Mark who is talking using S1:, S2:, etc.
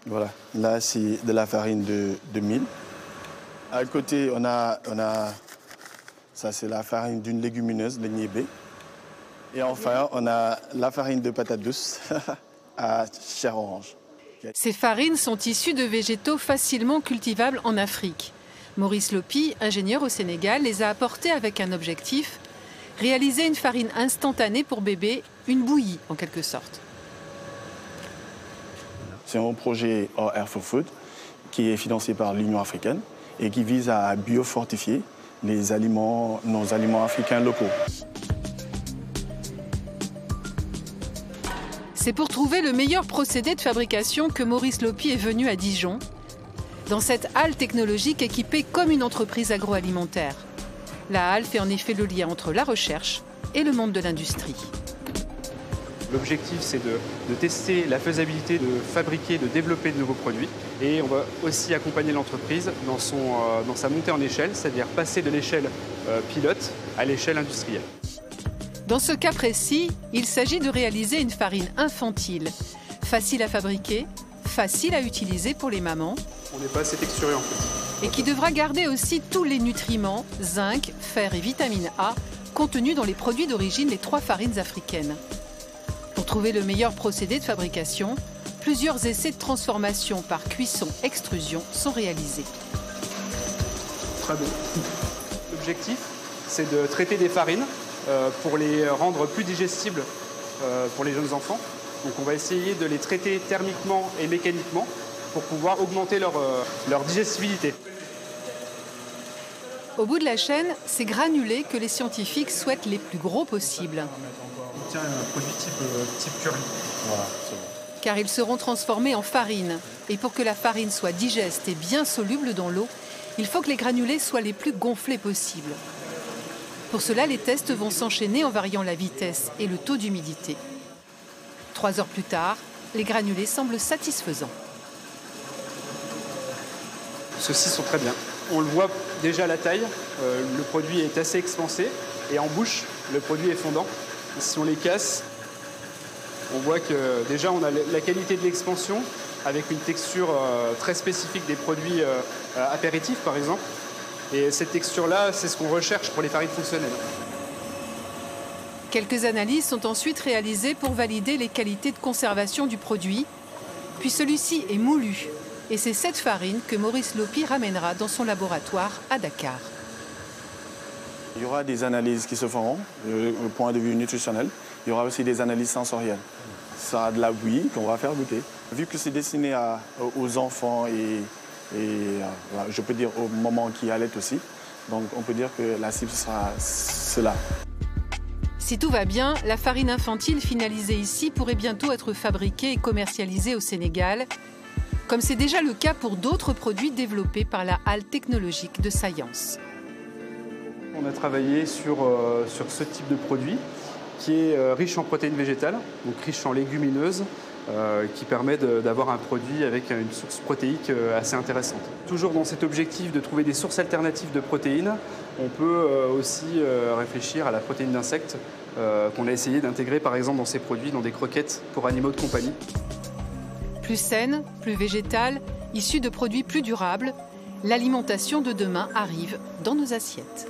S1: Voilà, là c'est de la farine de mil. À côté, on a ça c'est la farine d'une légumineuse, le niébé. Et enfin, on a la farine de patate douce à chair orange.
S2: Ces farines sont issues de végétaux facilement cultivables en Afrique. Maurice Lopi, ingénieur au Sénégal, les a apportées avec un objectif, réaliser une farine instantanée pour bébés, une bouillie en quelque sorte.
S1: C'est un projet Air for Food qui est financé par l'Union africaine et qui vise à biofortifier nos aliments africains locaux.
S2: C'est pour trouver le meilleur procédé de fabrication que Maurice Lopi est venu à Dijon, dans cette halle technologique équipée comme une entreprise agroalimentaire. La halle fait en effet le lien entre la recherche et le monde de l'industrie.
S3: L'objectif, c'est de tester la faisabilité de fabriquer, de développer de nouveaux produits. Et on va aussi accompagner l'entreprise dans sa montée en échelle, c'est-à-dire passer de l'échelle pilote à l'échelle industrielle.
S2: Dans ce cas précis, il s'agit de réaliser une farine infantile, facile à fabriquer, facile à utiliser pour les mamans.
S3: On n'est pas assez texturé en fait.
S2: Et qui devra garder aussi tous les nutriments, zinc, fer et vitamine A, contenus dans les produits d'origine des 3 farines africaines. Pour trouver le meilleur procédé de fabrication, plusieurs essais de transformation par cuisson-extrusion sont réalisés.
S3: Très bon. L'objectif, c'est de traiter des farines pour les rendre plus digestibles pour les jeunes enfants. Donc on va essayer de les traiter thermiquement et mécaniquement pour pouvoir augmenter leur digestibilité.
S2: Au bout de la chaîne, c'est granulés que les scientifiques souhaitent les plus gros possibles.
S3: On obtient un produit type curry.
S1: Voilà, c'est bon.
S2: Car ils seront transformés en farine. Et pour que la farine soit digeste et bien soluble dans l'eau, il faut que les granulés soient les plus gonflés possibles. Pour cela, les tests vont s'enchaîner en variant la vitesse et le taux d'humidité. 3 heures plus tard, les granulés semblent satisfaisants.
S3: Ceux-ci sont très bien. On le voit déjà à la taille, le produit est assez expansé et en bouche, le produit est fondant. Et si on les casse, on voit que déjà on a la qualité de l'expansion avec une texture très spécifique des produits apéritifs par exemple. Et cette texture-là, c'est ce qu'on recherche pour les farines fonctionnelles.
S2: Quelques analyses sont ensuite réalisées pour valider les qualités de conservation du produit. Puis celui-ci est moulu. Et c'est cette farine que Maurice Lopi ramènera dans son laboratoire à Dakar.
S1: Il y aura des analyses qui se feront, au point de vue nutritionnel. Il y aura aussi des analyses sensorielles. Ça sera de la bouillie qu'on va faire goûter. Vu que c'est destiné aux enfants et je peux dire aux mamans qui allaitent aussi, donc on peut dire que la cible sera cela.
S2: Si tout va bien, la farine infantile finalisée ici pourrait bientôt être fabriquée et commercialisée au Sénégal, comme c'est déjà le cas pour d'autres produits développés par la halle technologique de Science.
S3: On a travaillé sur ce type de produit qui est riche en protéines végétales, donc riche en légumineuses, qui permet d'avoir un produit avec une source protéique assez intéressante. Toujours dans cet objectif de trouver des sources alternatives de protéines, on peut aussi réfléchir à la protéine d'insectes qu'on a essayé d'intégrer par exemple dans ces produits, dans des croquettes pour animaux de compagnie.
S2: Plus saine, plus végétale, issue de produits plus durables, l'alimentation de demain arrive dans nos assiettes.